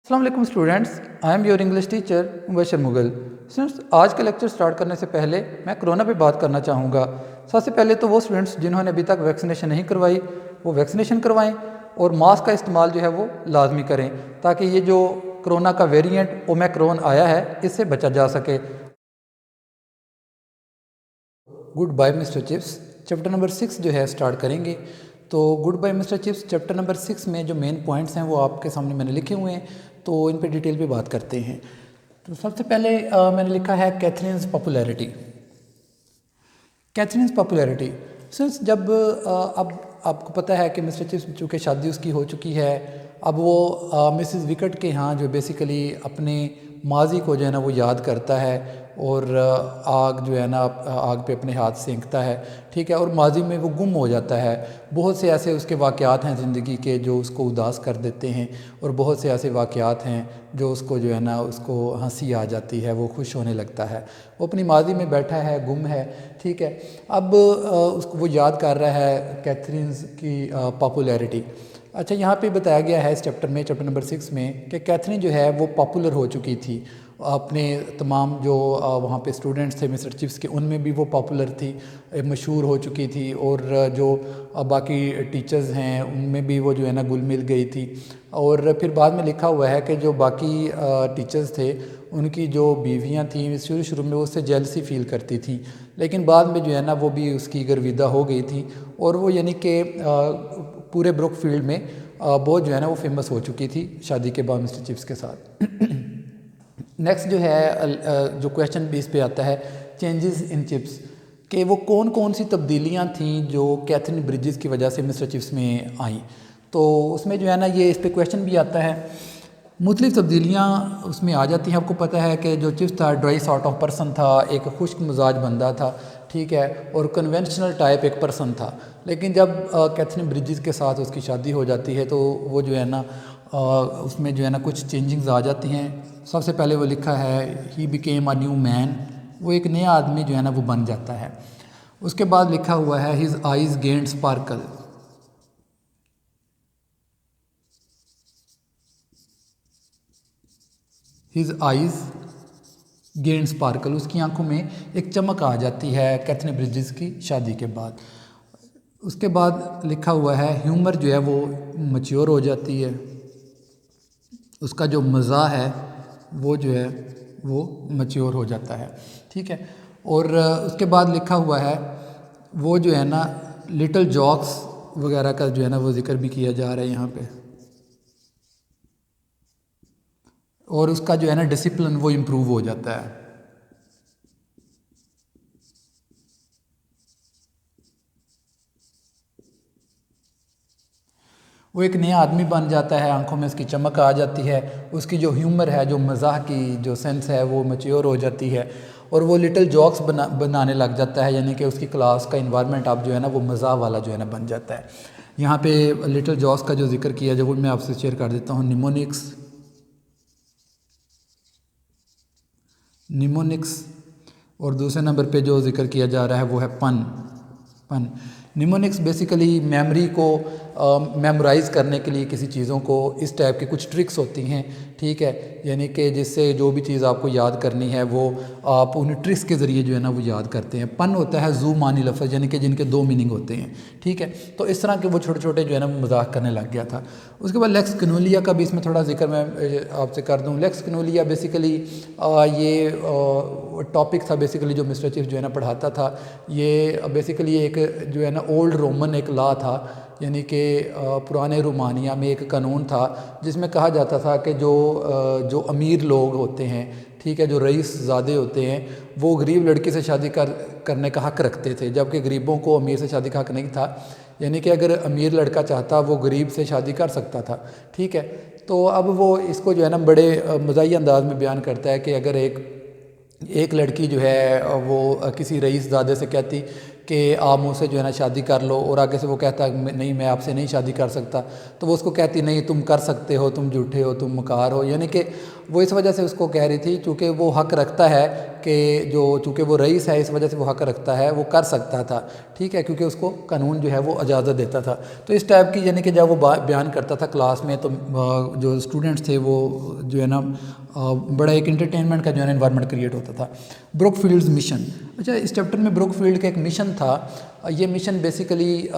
अस्सलाम वालेकुम students, I am your English teacher Mubashar Mughal. Students, आज का लेक्चर स्टार्ट करने से पहले मैं कोरोना पे बात करना चाहूँगा। सबसे पहले तो वो स्टूडेंट्स जिन्होंने अभी तक वैक्सीनेशन नहीं करवाई वो वैक्सीनेशन करवाएं और मास्क का इस्तेमाल जो है वो लाजमी करें ताकि ये जो कोरोना का वेरिएंट ओमिक्रॉन आया है इससे बचा जा सके। Goodbye mister Chips chapter number 6 जो है स्टार्ट करेंगे। तो goodbye mister Chips chapter number 6 में जो मेन पॉइंट्स हैं वो आपके सामने मैंने लिखे हुए हैं, तो इन पे डिटेल पे बात करते हैं। तो सबसे पहले मैंने लिखा है Catherine's popularity. Catherine's popularity since जब अब आपको पता है कि मिस्टर चिप्स चूँकि शादी उसकी हो चुकी है, अब वो मिसेस विकेट के यहाँ जो बेसिकली अपने माजी को जो है ना वो याद करता है और आग जो है ना आग पे अपने हाथ सेंकता है, ठीक है, और माजी में वो गुम हो जाता है। बहुत से ऐसे उसके वाक़यात हैं ज़िंदगी के जो उसको उदास कर देते हैं और बहुत से ऐसे वाक़यात हैं जो उसको जो है ना उसको हंसी आ जाती है, वो खुश होने लगता है। वो अपनी माजी में बैठा है, गुम है, ठीक है। अब उसको वो याद कर रहा है कैथरीन्स की पॉपुलैरिटी। अच्छा, यहाँ पे बताया गया है इस चैप्टर में, चैप्टर नंबर 6 में, कि कैथरीन जो है वो पॉपुलर हो चुकी थी। अपने तमाम जो वहाँ पे स्टूडेंट्स थे मिस्टर चिप्स के, उनमें भी वो पॉपुलर थी, मशहूर हो चुकी थी, और जो बाकी टीचर्स हैं उनमें भी वो जो है ना घुल मिल गई थी। और फिर बाद में लिखा हुआ है कि जो बाकी टीचर्स थे उनकी जो बीवियाँ थीं शुरू में उससे जेलसी फील करती थी, लेकिन बाद में जो है ना वो भी उसकी गर्विदा हो गई थी और वो यानी कि पूरे ब्रुकफील्ड में बहुत जो है ना वो फेमस हो चुकी थी शादी के बाद मिस्टर चिप्स के साथ। नेक्स्ट जो है जो क्वेश्चन बेस पे आता है चेंजेस इन चिप्स, कि वो कौन कौन सी तब्दीलियाँ थीं जो कैथरीन ब्रिजेस की वजह से मिस्टर चिप्स में आई। तो उसमें जो है ना ये इस पे क्वेश्चन भी आता है, मुख्तलिफ तब्दीलियाँ उसमें आ जाती हैं। आपको पता है कि जो चिप्स था ड्राई सॉर्ट ऑफ पर्सन था, एक खुश्क मिजाज बंदा था, ठीक है, और कन्वेंशनल टाइप एक पर्सन था। लेकिन जब कैथरीन ब्रिजेस के साथ उसकी शादी हो जाती है तो वो जो है ना उसमें जो है ना कुछ चेंजिंग्स आ जाती हैं। सबसे पहले वो लिखा है he became a new man, वो एक नया आदमी जो है ना वो बन जाता है। उसके बाद लिखा हुआ है his eyes gained sparkle, his eyes gained sparkle, उसकी आंखों में एक चमक आ जाती है कैथरीन ब्रिजेस की शादी के बाद। उसके बाद लिखा हुआ है ह्यूमर जो है वो मैच्योर हो जाती है, उसका जो मज़ा है वो जो है वो मैच्योर हो जाता है, ठीक है। और उसके बाद लिखा हुआ है वो जो है ना लिटिल जॉक्स वगैरह का जो है ना वो जिक्र भी किया जा रहा है यहाँ पे, और उसका जो है ना डिसिप्लिन वो इम्प्रूव हो जाता है। वो एक नया आदमी बन जाता है, आंखों में उसकी चमक आ जाती है, उसकी जो ह्यूमर है, जो मज़ाह की जो सेंस है वो मैच्योर हो जाती है, और वो लिटिल जॉक्स बनाने लग जाता है, यानी कि उसकी क्लास का इन्वायरमेंट अब जो है ना वो मज़ाह वाला जो है ना बन जाता है। यहाँ पे लिटिल जॉक्स का जो जिक्र किया जो वो मैं आपसे शेयर कर देता हूँ। निमोनिक्स, और दूसरे नंबर पे जो जिक्र किया जा रहा है वो है पन। निमोनिक्स बेसिकली मेमोरी को मेमोराइज़ करने के लिए किसी चीज़ों को इस टाइप की कुछ ट्रिक्स होती हैं, ठीक है, यानी कि जिससे जो भी चीज़ आपको याद करनी है वो आप उन ट्रिक्स के ज़रिए जो है ना वो याद करते हैं। पन होता है जू मानी लफ्ज़, यानी कि जिनके दो मीनिंग होते हैं, ठीक है। तो इस तरह के वो छोटे छोटे जो है ना मजाक करने लग गया था। उसके बाद लेक्स कनोलिया का भी इसमें थोड़ा जिक्र मैं आपसे कर दूँ। लेक्स कनोलिया बेसिकली ये टॉपिक था बेसिकली जो मिस्टर चिप्स जो है ना पढ़ाता था। ये बेसिकली एक जो है ना ओल्ड रोमन एक लॉ था, यानी कि पुराने रोमानिया में एक कानून था जिसमें कहा जाता था कि जो अमीर लोग होते हैं, ठीक है, जो रईस ज़ादे होते हैं, वो गरीब लड़की से शादी करने का हक़ रखते थे, जबकि गरीबों को अमीर से शादी का हक़ नहीं था। यानी कि अगर अमीर लड़का चाहता वो गरीब से शादी कर सकता था, ठीक है। तो अब वो इसको जो है ना बड़े मज़ाही अंदाज में बयान करता है कि अगर एक लड़की जो है वो किसी रईस ज़ादे से कहती कि आप मुझसे जो है ना शादी कर लो, और आगे से वो कहता नहीं मैं आपसे नहीं शादी कर सकता, तो वो उसको कहती नहीं तुम कर सकते हो, तुम झूठे हो, तुम मकार हो, यानी कि वो इस वजह से उसको कह रही थी चूँकि वो हक रखता है कि जो चूँकि वो रईस है, इस वजह से वो हक रखता है, वो कर सकता था, ठीक है, क्योंकि उसको कानून जो है वो इजाज़त देता था। तो इस टाइप की यानी कि जब वो बयान करता था क्लास में तो जो स्टूडेंट्स थे वो जो है ना बड़ा एक एंटरटेनमेंट का जो है ना इन्वायरमेंट क्रिएट होता था। ब्रुकफील्ड्स मिशन, अच्छा इस चैप्टर में ब्रुकफील्ड का एक मिशन था। ये मिशन बेसिकली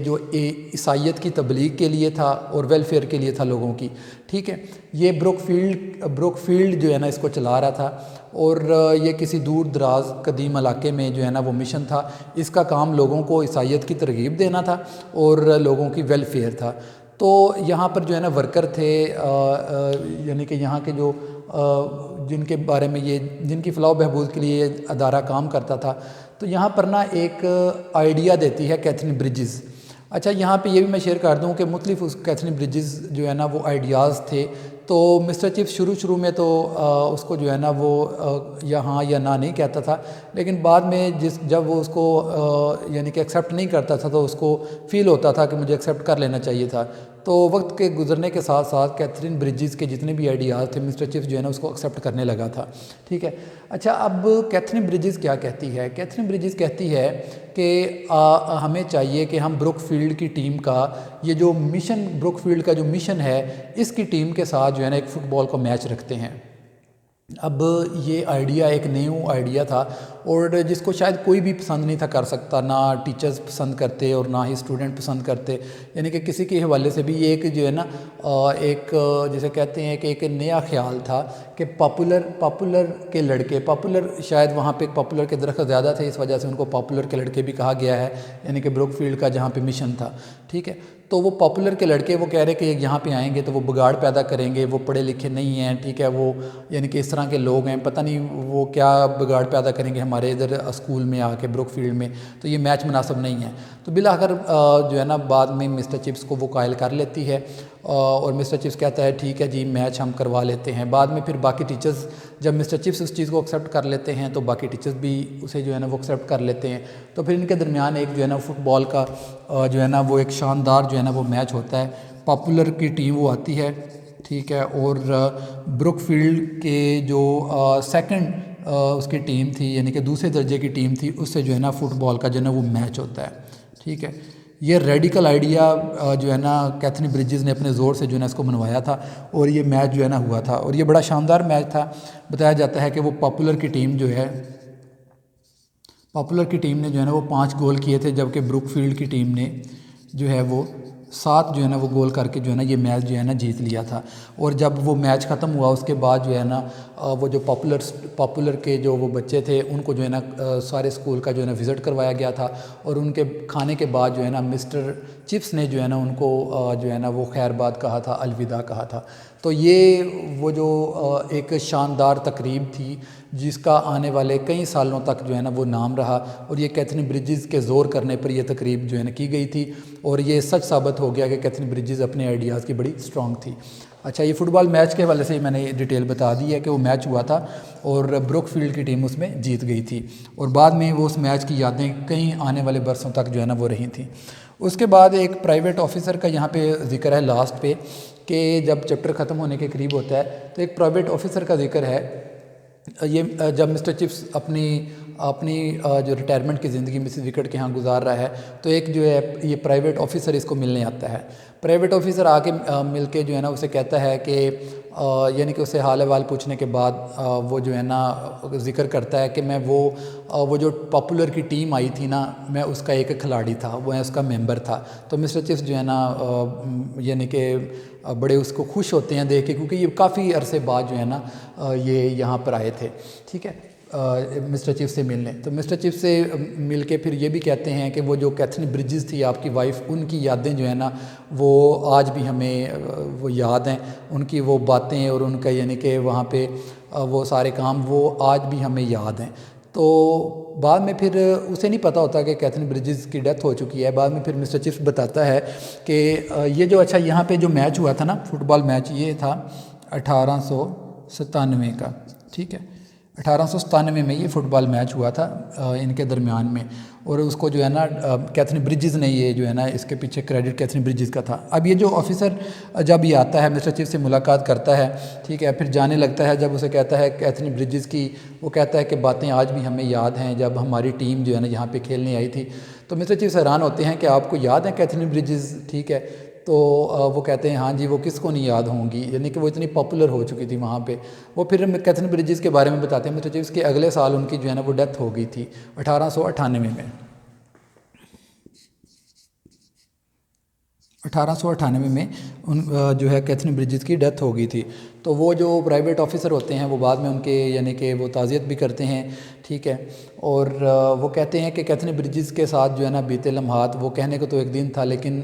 जो ईसाइयत की तबलीग के लिए था और वेलफेयर के लिए था लोगों की, ठीक है। ये ब्रुकफील्ड जो है ना इसको चला रहा था और ये किसी दूर दराज कदीम इलाके में जो है ना वो मिशन था। इसका काम लोगों को ईसाइयत की तरगीब देना था और लोगों की वेलफेयर था। तो यहाँ पर जो है ना वर्कर थे, यानी कि यहाँ के जो जिनके बारे में ये जिनकी फ़लाह बहबूद के लिए ये अदारा काम करता था, तो यहाँ पर ना एक आइडिया देती है कैथरीन ब्रिजेस। अच्छा यहाँ पे ये भी मैं शेयर कर दूँ कि मुख्तलिफ उस कैथरीन ब्रिजेस जो है ना वो आइडियाज़ थे। तो मिस्टर चिप्स शुरू में तो उसको जो है ना वो या हाँ या ना नहीं कहता था, लेकिन बाद में जब वो उसको यानी कि एक्सेप्ट नहीं करता था तो उसको फ़ील होता था कि मुझे एक्सेप्ट कर लेना चाहिए था। तो वक्त के गुजरने के साथ साथ कैथरीन ब्रिजेस के जितने भी आइडियाज़ थे मिस्टर चिप्स जो है ना उसको एक्सेप्ट करने लगा था, ठीक है। अच्छा अब कैथरीन ब्रिजेस क्या कहती है? कैथरीन ब्रिजेस कहती है कि हमें चाहिए कि हम ब्रुकफील्ड की टीम का ये जो मिशन, ब्रुकफील्ड का जो मिशन है, इसकी टीम के साथ जो है ना एक फ़ुटबॉल का मैच रखते हैं। अब ये आइडिया एक न्यू आइडिया था और जिसको शायद कोई भी पसंद नहीं था कर सकता, ना टीचर्स पसंद करते और ना ही स्टूडेंट पसंद करते। यानी कि किसी के हवाले से भी ये एक जो है ना एक जिसे कहते हैं कि एक नया ख्याल था कि पॉपुलर के लड़के, पॉपुलर शायद वहाँ पे पॉपुलर के दरख्त ज़्यादा थे, इस वजह से उनको पॉपुलर के लड़के भी कहा गया है, यानी कि ब्रुकफील्ड का जहाँ पे मिशन था, ठीक है। तो वो पॉपुलर के लड़के वो कह रहे कि यहाँ पे आएंगे तो वो बिगाड़ पैदा करेंगे, वो पढ़े लिखे नहीं हैं, ठीक है, वो यानी कि इस तरह के लोग हैं, पता नहीं वो क्या बिगाड़ पैदा करेंगे हमारे इधर स्कूल में आके ब्रुकफील्ड में, तो ये मैच मुनासिब नहीं है। तो बिलाखिर जो है ना बाद में मिस्टर चिप्स को वो कायल कर लेती है और मिस्टर चिप्स कहता है ठीक है जी मैच हम करवा लेते हैं। बाद में फिर बाकी टीचर्स, जब मिस्टर चिप्स उस चीज़ को एक्सेप्ट कर लेते हैं तो बाकी टीचर्स भी उसे जो है ना वो एक्सेप्ट कर लेते हैं। तो फिर इनके दरमियान एक जो है ना फुटबॉल का जो है ना वो एक शानदार जो है ना वो मैच होता है। पॉपुलर की टीम वो आती है, ठीक है, और ब्रुकफील्ड के जो सेकंड उसकी टीम थी, यानी कि दूसरे दर्जे की टीम थी, उससे जो है ना फुटबॉल का जो है ना वो मैच होता है, ठीक है। ये रेडिकल आइडिया जो है ना कैथरीन ब्रिजेस ने अपने ज़ोर से जो है ना इसको मनवाया था और ये मैच जो है ना हुआ था और ये बड़ा शानदार मैच था। बताया जाता है कि वो पॉपुलर की टीम जो है, पॉपुलर की टीम ने जो है ना वो 5 गोल किए थे, जबकि ब्रुकफील्ड की टीम ने जो है वो 7 जो है ना वो गोल करके जो है ना ये मैच जो है ना जीत लिया था। और जब वो मैच ख़त्म हुआ उसके बाद जो है ना वो जो पॉपुलर के जो वो बच्चे थे उनको जो है ना सारे स्कूल का जो है ना विज़िट करवाया गया था और उनके खाने के बाद जो है ना मिस्टर चिप्स ने जो है ना उनको जो है ना वो खैरबाद कहा था, अलविदा कहा था। तो ये वो जो एक शानदार तकरीब थी जिसका आने वाले कई सालों तक जो है ना वो नाम रहा और ये कैथरीन ब्रिजेस के ज़ोर करने पर यह तकरीब जो है ना की गई थी और ये सच साबित हो गया कि कैथरीन ब्रिजेस अपने आइडियाज़ की बड़ी स्ट्रॉन्ग थी। अच्छा ये फ़ुटबॉल मैच के हवाले से मैंने डिटेल बता दी है कि वो मैच हुआ था और ब्रुकफील्ड की टीम उसमें जीत गई थी और बाद में वो उस मैच की यादें कई आने वाले बरसों तक जो है ना वो रही थी। उसके बाद एक प्राइवेट ऑफिसर का यहाँ पे ज़िक्र है लास्ट पे कि जब चैप्टर ख़त्म होने के करीब होता है तो एक प्राइवेट ऑफिसर का जिक्र है। ये जब मिस्टर चिप्स अपनी जो रिटायरमेंट की ज़िंदगी मिसेस विकेट के यहाँ गुजार रहा है तो एक जो है ये प्राइवेट ऑफिसर इसको मिलने आता है। प्राइवेट ऑफिसर आके मिल के जो है ना उसे कहता है कि यानी कि उसे हाल अहवाल पूछने के बाद वो जो है ना जिक्र करता है कि मैं वो जो पॉपुलर की टीम आई थी ना, मैं उसका एक खिलाड़ी था, वो मैं उसका मेंबर था। तो मिस्टर चिप्स जो है ना यानी कि बड़े उसको खुश होते हैं देख के, क्योंकि ये काफ़ी अरसे बाद जो है ना ये यहाँ पर आए थे, ठीक है, मिस्टर चिप्स से मिलने। तो मिस्टर चिप्स से मिल के फिर ये भी कहते हैं कि वो जो कैथरीन ब्रिजेस थी आपकी वाइफ, उनकी यादें जो है ना वो आज भी हमें वो याद हैं, उनकी वो बातें और उनका यानी कि वहाँ पे वो सारे काम वो आज भी हमें याद हैं। तो बाद में फिर उसे नहीं पता होता कि कैथरीन ब्रिजेस की डेथ हो चुकी है। बाद में फिर मिस्टर चिप्स बताता है कि ये जो अच्छा यहाँ पे जो मैच हुआ था ना फुटबॉल मैच, ये था 1897 का, ठीक है, 1897 में ये फ़ुटबॉल मैच हुआ था इनके दरमियान में, और उसको जो है ना कैथरीन ब्रिजेस ने, ये जो है ना इसके पीछे क्रेडिट कैथरीन ब्रिजेस का था। अब ये जो ऑफिसर जब ये आता है मिस्टर चीफ से मुलाकात करता है, ठीक है, फिर जाने लगता है, जब उसे कहता है कैथरीन ब्रिजेस की, वो कहता है कि बातें आज भी हमें याद हैं जब हमारी टीम जो है ना यहाँ पे खेलने आई थी। तो मिस्टर चीफ हैरान होते हैं कि आपको याद है कैथरीन ब्रिजेस, ठीक है। तो वो कहते हैं हाँ जी, वो किसको नहीं याद होंगी, यानी कि वो इतनी पॉपुलर हो चुकी थी वहाँ पे। वो फिर कैथरीन ब्रिजेस के बारे में बताते हैं मिस्टर चीफ के अगले साल उनकी जो है ना वो डेथ हो गई थी 1898 में। 1898 में उन जो है कैथरीन ब्रिजेस की डेथ हो गई थी। तो वो जो प्राइवेट ऑफिसर होते हैं वो बाद में उनके यानी कि वो ताज़ियत भी करते हैं, ठीक है। और वो कहते हैं कि कैथरीन ब्रिजेस के साथ जो है ना बीते लम्हात, वो कहने को तो एक दिन था लेकिन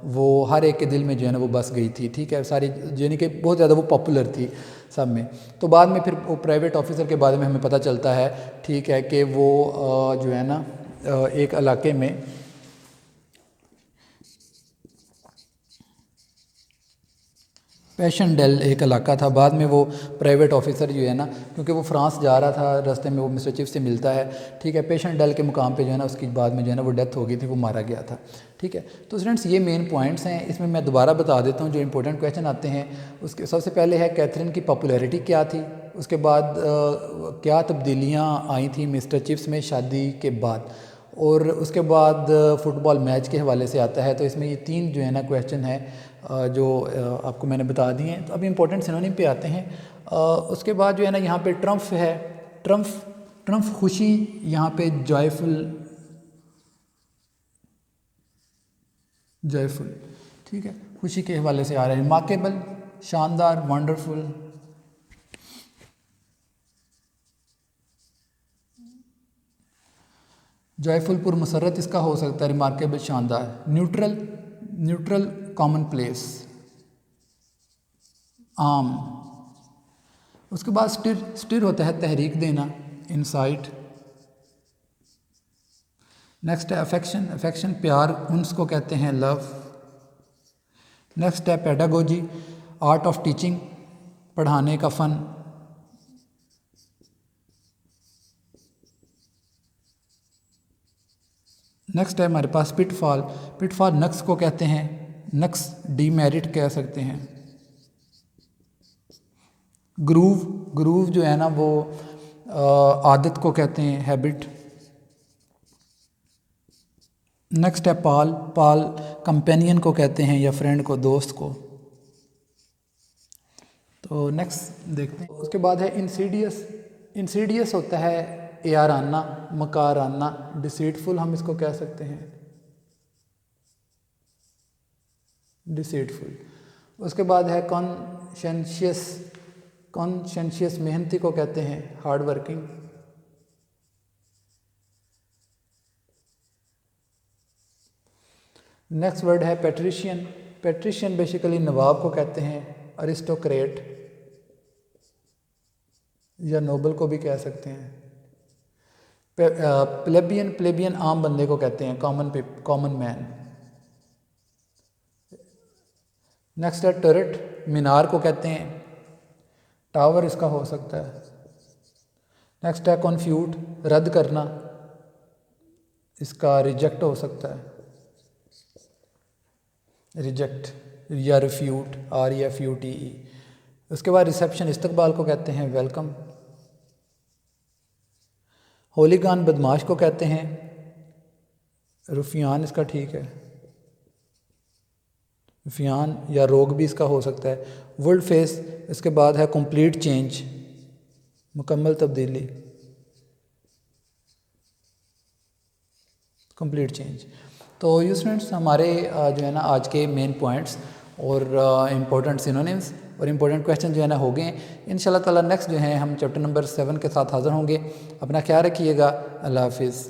वो हर एक के दिल में जो है ना वो बस गई थी, ठीक है, सारी यानी कि बहुत ज़्यादा वो पॉपुलर थी सब में। तो बाद में फिर वो प्राइवेट ऑफिसर के बारे में हमें पता चलता है, ठीक है, कि वो जो है ना एक इलाके में पैशनडेल एक इलाका था। बाद में वो प्राइवेट ऑफिसर जो है ना, क्योंकि वो फ्रांस जा रहा था, रास्ते में वो मिस्टर चीफ से मिलता है, ठीक है, पैशनडेल के मुकाम पे जो है ना उसकी बाद में जो है ना वो डेथ हो गई थी, वो मारा गया था, ठीक है। तो स्टूडेंट्स ये मेन पॉइंट्स हैं, इसमें मैं दोबारा बता देता हूँ जो इंपॉर्टेंट क्वेश्चन आते हैं। उसके सबसे पहले है कैथरीन की पॉपुलैरिटी क्या थी, उसके बाद क्या तब्दीलियाँ आई थी मिस्टर चिप्स में शादी के बाद, और उसके बाद फ़ुटबॉल मैच के हवाले से आता है। तो इसमें ये 3 जो है ना क्वेश्चन है जो आपको मैंने बता दिए हैं। तो अभी इंपॉर्टेंट सिनोनिम पे आते हैं। उसके बाद जो है ना यहाँ पे ट्रम्फ है, ट्रम्फ खुशी, यहाँ पे जॉयफुल, ठीक है, खुशी के हवाले से आ रहा है। रिमार्केबल, शानदार, वंडरफुल, जॉयफुल पुरमसरत इसका हो सकता है, रिमार्केबल शानदार। न्यूट्रल कॉमन प्लेस, आम। उसके बाद स्टिर होता है तहरीक देना, इंसाइट। नेक्स्ट है अफेक्शन प्यार, उन्स को कहते हैं लव। नेक्स्ट है पेडागोजी, आर्ट ऑफ टीचिंग, पढ़ाने का फ़न। नेक्स्ट है हमारे पास पिटफॉल नक्स को कहते हैं, नक्स डीमेरिट कह सकते हैं। ग्रूव जो है ना वो आदत को कहते हैं, हैबिट। नेक्स्ट है पाल कंपेनियन को कहते हैं या फ्रेंड को, दोस्त को। तो नेक्स्ट देखते हैं। उसके बाद है इंसीडियस होता है याराना, मकाराना, डिसीटफुल हम इसको कह सकते हैं, डिसीटफुल। उसके बाद है कॉन्शेंशियस मेहनती को कहते हैं, हार्ड वर्किंग। नेक्स्ट वर्ड है पेट्रिशियन बेसिकली नवाब को कहते हैं, अरिस्टोक्रेट या नोबल को भी कह सकते हैं। प्लेबियन आम बंदे को कहते हैं, कॉमन मैन। नेक्स्ट है टर्रेट, मीनार को कहते हैं, टावर इसका हो सकता है। नेक्स्ट है कॉन्फ्यूट, रद्द करना, इसका रिजेक्ट हो सकता है, रिजेक्ट या रिफ्यूट, REFUTE। उसके बाद रिसेप्शन, इस्तकबाल को कहते हैं, वेलकम। होलीगान, बदमाश को कहते हैं, रुफियान इसका ठीक है, रुफियान या रोग भी इसका हो सकता है। वुल्ड फेस, इसके बाद है कंप्लीट चेंज, मुकम्मल तब्दीली, कंप्लीट चेंज। तो ये स्टूडेंट्स हमारे जो है ना आज के मेन पॉइंट्स और इम्पोर्टेंट सिनोनिम्स और इम्पोर्टेंट क्वेश्चन जो है ना हो गए। इंशाल्लाह ताला नेक्स्ट जो है हम चैप्टर नंबर 7 के साथ हाज़िर होंगे। अपना ख्याल रखिएगा। अल्लाह हाफिज़।